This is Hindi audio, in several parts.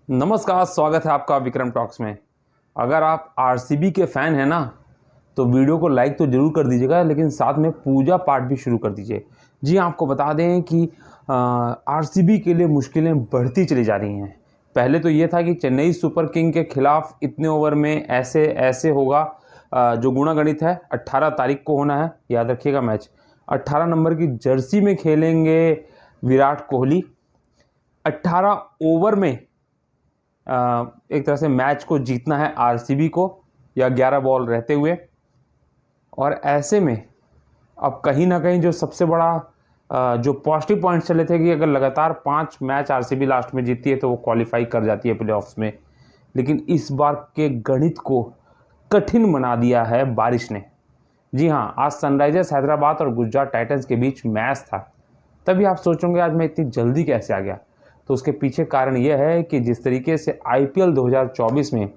नमस्कार, स्वागत है आपका विक्रम टॉक्स में। अगर आप आरसीबी के फ़ैन हैं ना, तो वीडियो को लाइक तो ज़रूर कर दीजिएगा, लेकिन साथ में पूजा पाठ भी शुरू कर दीजिए। जी हाँ, आपको बता दें कि आरसीबी के लिए मुश्किलें बढ़ती चली जा रही हैं। पहले तो ये था कि चेन्नई सुपर किंग के खिलाफ इतने ओवर में ऐसे ऐसे होगा। जो गुणागणित है 18 तारीख को होना है, याद रखिएगा मैच। 18 नंबर की जर्सी में खेलेंगे विराट कोहली। 18 ओवर में एक तरह से मैच को जीतना है आरसीबी को, या 11 बॉल रहते हुए। और ऐसे में अब कहीं ना कहीं जो सबसे बड़ा जो पॉजिटिव पॉइंट चले थे कि अगर लगातार 5 मैच आरसीबी लास्ट में जीतती है तो वो क्वालिफाई कर जाती है प्लेऑफ्स में। लेकिन इस बार के गणित को कठिन बना दिया है बारिश ने। जी हाँ, आज सनराइजर्स हैदराबाद और गुजरात टाइटंस के बीच मैच था। तभी आप सोचोगे आज मैं इतनी जल्दी कैसे आ गया। तो उसके पीछे कारण यह है कि जिस तरीके से आईपीएल 2024 में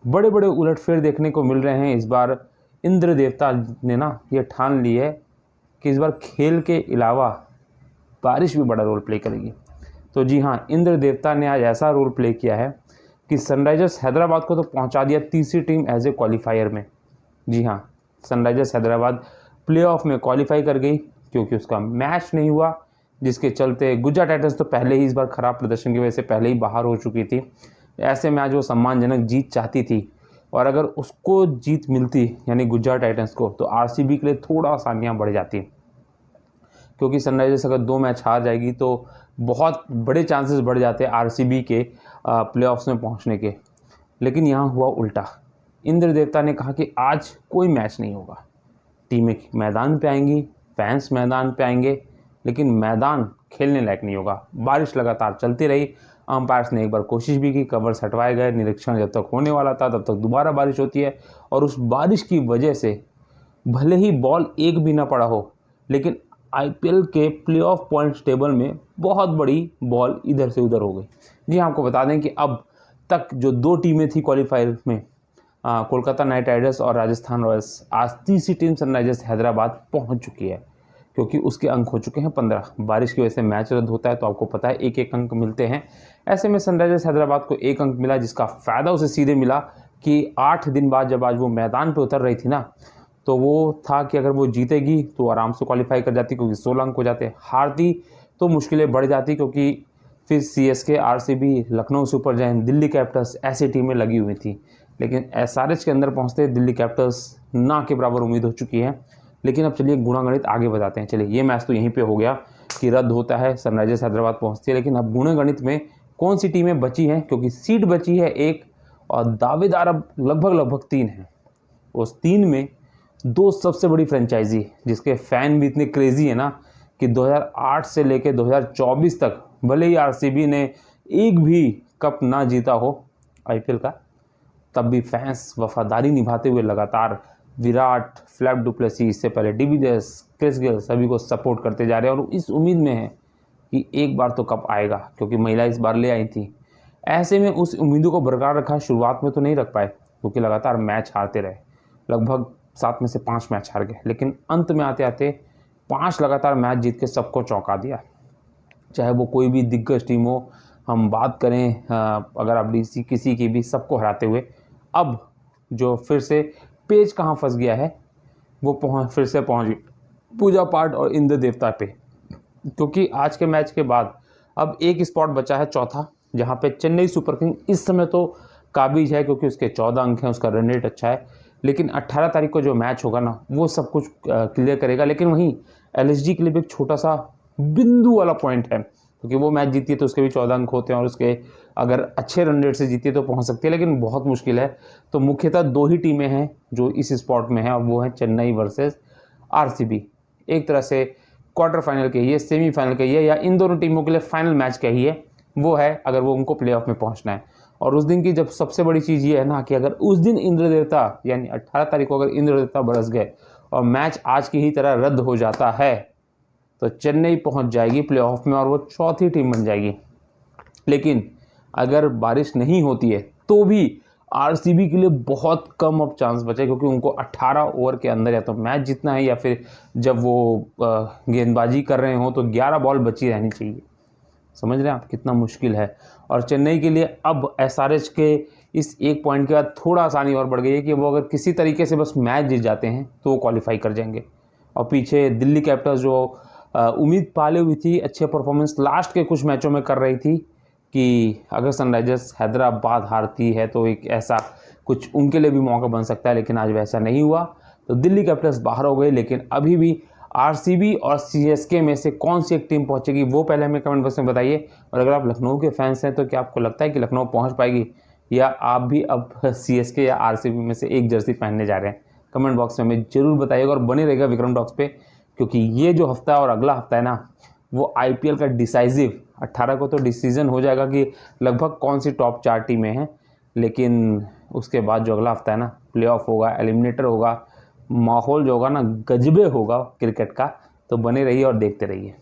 बड़े बड़े उलटफेर देखने को मिल रहे हैं, इस बार इंद्र देवता ने ना ये ठान ली है कि इस बार खेल के अलावा बारिश भी बड़ा रोल प्ले करेगी। तो जी हाँ, इंद्र देवता ने आज ऐसा रोल प्ले किया है कि सनराइजर्स हैदराबाद को तो पहुंचा दिया तीसरी टीम एज ए क्वालिफायर में। जी हाँ, सनराइजर्स हैदराबाद प्लेऑफ में क्वालिफाई कर गई क्योंकि उसका मैच नहीं हुआ, जिसके चलते गुजरात टाइटंस तो पहले ही इस बार खराब प्रदर्शन की वजह से पहले ही बाहर हो चुकी थी। ऐसे में आज वो सम्मानजनक जीत चाहती थी, और अगर उसको जीत मिलती यानी गुजरात टाइटंस को, तो आरसीबी के लिए थोड़ा आसानियाँ बढ़ जाती, क्योंकि सनराइजर्स अगर 2 मैच हार जाएगी तो बहुत बड़े चांसेस बढ़ जाते हैं आरसीबी के प्लेऑफ्स में पहुंचने के। लेकिन यहाँ हुआ उल्टा। इंद्र देवता ने कहा कि आज कोई मैच नहीं होगा, टीमें मैदान पे आएंगी, फैंस मैदान पे आएंगे, लेकिन मैदान खेलने लायक नहीं होगा। बारिश लगातार चलती रही। अंपायर्स ने एक बार कोशिश भी की, कवर्स हटवाए गए, निरीक्षण जब तक होने वाला था तब तक दोबारा बारिश होती है, और उस बारिश की वजह से भले ही बॉल एक भी ना पड़ा हो, लेकिन आईपीएल के प्लेऑफ पॉइंट्स टेबल में बहुत बड़ी बॉल इधर से उधर हो गई। जी हाँ, आपको बता दें कि अब तक जो 2 टीमें थी क्वालिफायर में, कोलकाता नाइट राइडर्स और राजस्थान रॉयल्स, आज तीसरी टीम सनराइजर्स हैदराबाद पहुंच चुकी है, क्योंकि उसके अंक हो चुके हैं 15। बारिश की वजह से मैच रद्द होता है तो आपको पता है 1-1 अंक मिलते हैं। ऐसे में सनराइजर्स हैदराबाद को 1 अंक मिला, जिसका फ़ायदा उसे सीधे मिला कि 8 दिन बाद जब आज वो मैदान पे उतर रही थी ना, तो वो था कि अगर वो जीतेगी तो आराम से क्वालिफाई कर जाती, क्योंकि 16 अंक हो जाते। हारती तो मुश्किलें बढ़ जाती, क्योंकि फिर CSK, RCB, Lucknow super giant, Delhi Capitals ऐसी टीमें लगी हुई थी। लेकिन एसआरएच के अंदर पहुंचते दिल्ली कैपिटल्स ना के बराबर उम्मीद हो चुकी है। लेकिन अब चलिए गुणागणित आगे बताते हैं। चलिए, ये मैच तो यहीं पे हो गया कि रद्द होता है, सनराइजर्स हैदराबाद पहुंचती है। लेकिन अब गुणागणित में कौन सी टीमें बची हैं, क्योंकि सीट बची है 1 और दावेदार अब लगभग 3 हैं। उस 3 में 2 सबसे बड़ी फ्रेंचाइजी, जिसके फ़ैन भी इतने क्रेज़ी है ना कि 2008 से लेकर 2024 तक भले ही आरसीबी ने एक भी कप ना जीता हो आईपीएल का, तब भी फैंस वफादारी निभाते हुए लगातार विराट, फ्लैप डुप्लेसी, इससे पहले डिविलियर्स, क्रिस गेल, सभी को सपोर्ट करते जा रहे हैं, और इस उम्मीद में है कि एक बार तो कप आएगा, क्योंकि महिला इस बार ले आई थी। ऐसे में उस उम्मीदों को बरकरार रखा। शुरुआत में तो नहीं रख पाए, क्योंकि लगातार मैच हारते रहे, लगभग 7 में से 5 मैच हार गए। लेकिन अंत में आते आते 5 लगातार मैच जीत के सबको चौंका दिया, चाहे वो कोई भी दिग्गज टीम हो। हम बात करें अगर आप किसी की भी, सबको हराते हुए अब जो फिर से पेज कहाँ फंस गया है, वो फिर से पहुँच गई पूजा पाठ और इंद्र देवता पे। क्योंकि आज के मैच के बाद अब एक स्पॉट बचा है, चौथा, जहाँ पे चेन्नई सुपर किंग इस समय तो काबिज है, क्योंकि उसके 14 अंक हैं, उसका रन रेट अच्छा है। लेकिन 18 तारीख को जो मैच होगा ना, वो सब कुछ क्लियर करेगा। लेकिन वहीं एलएसजी के लिए भी एक छोटा सा बिंदु वाला पॉइंट है, क्योंकि वो मैच जीती है तो उसके भी 14 अंक होते हैं, और उसके अगर अच्छे रन रेट से जीती है तो पहुंच सकती है, लेकिन बहुत मुश्किल है। तो मुख्यतः 2 ही टीमें हैं जो इस स्पॉट में हैं, और वो हैं चेन्नई वर्सेस आरसीबी। एक तरह से क्वार्टर फाइनल कहिए, सेमीफाइनल कहिए, या इन दोनों टीमों के लिए फाइनल मैच कहिए, वो है अगर वो उनको प्लेऑफ में पहुंचना है। और उस दिन की जब सबसे बड़ी चीज़ ये है ना कि अगर उस दिन इंद्र देवता यानी 18 तारीख को अगर इंद्र देवता बरस गए और मैच आज की ही तरह रद्द हो जाता है, तो चेन्नई पहुंच जाएगी प्लेऑफ में और वो चौथी टीम बन जाएगी। लेकिन अगर बारिश नहीं होती है तो भी आरसीबी के लिए बहुत कम अब चांस बचे, क्योंकि उनको 18 ओवर के अंदर या तो मैच जीतना है, या फिर जब वो गेंदबाजी कर रहे हो तो 11 बॉल बची रहनी चाहिए। समझ रहे हैं आप कितना मुश्किल है। और चेन्नई के लिए अब एसआरएच के इस एक पॉइंट के बाद थोड़ा आसानी और बढ़ गई है कि वो अगर किसी तरीके से बस मैच जीत जाते हैं तो वो क्वालिफाई कर जाएंगे। और पीछे दिल्ली कैपिटल्स जो उम्मीद पाले हुई थी, अच्छे परफॉर्मेंस लास्ट के कुछ मैचों में कर रही थी कि अगर सनराइजर्स हैदराबाद हारती है तो एक ऐसा कुछ उनके लिए भी मौका बन सकता है, लेकिन आज वैसा नहीं हुआ। तो दिल्ली कैपिटल्स बाहर हो गई, लेकिन अभी भी आरसीबी और सीएसके में से कौन सी एक टीम पहुंचेगी वो पहले हमें कमेंट बॉक्स में बताइए। और अगर आप लखनऊ के फैंस हैं तो क्या आपको लगता है कि लखनऊ पहुंच पाएगी, या आप भी अब सीएसके या आरसीबी में से एक जर्सी पहनने जा रहे हैं? कमेंट बॉक्स में हमें जरूर बताइएगा और बने रहेगा विक्रम टॉक्स पे, क्योंकि ये जो हफ्ता और अगला हफ्ता है ना, वो आईपीएल का डिसाइसिव 18 को तो डिसीजन हो जाएगा कि लगभग कौन सी टॉप 4 टीमें हैं, लेकिन उसके बाद जो अगला हफ्ता है ना, प्लेऑफ होगा, एलिमिनेटर होगा, माहौल जो होगा ना गजबे होगा क्रिकेट का। तो बने रहिए और देखते रहिए।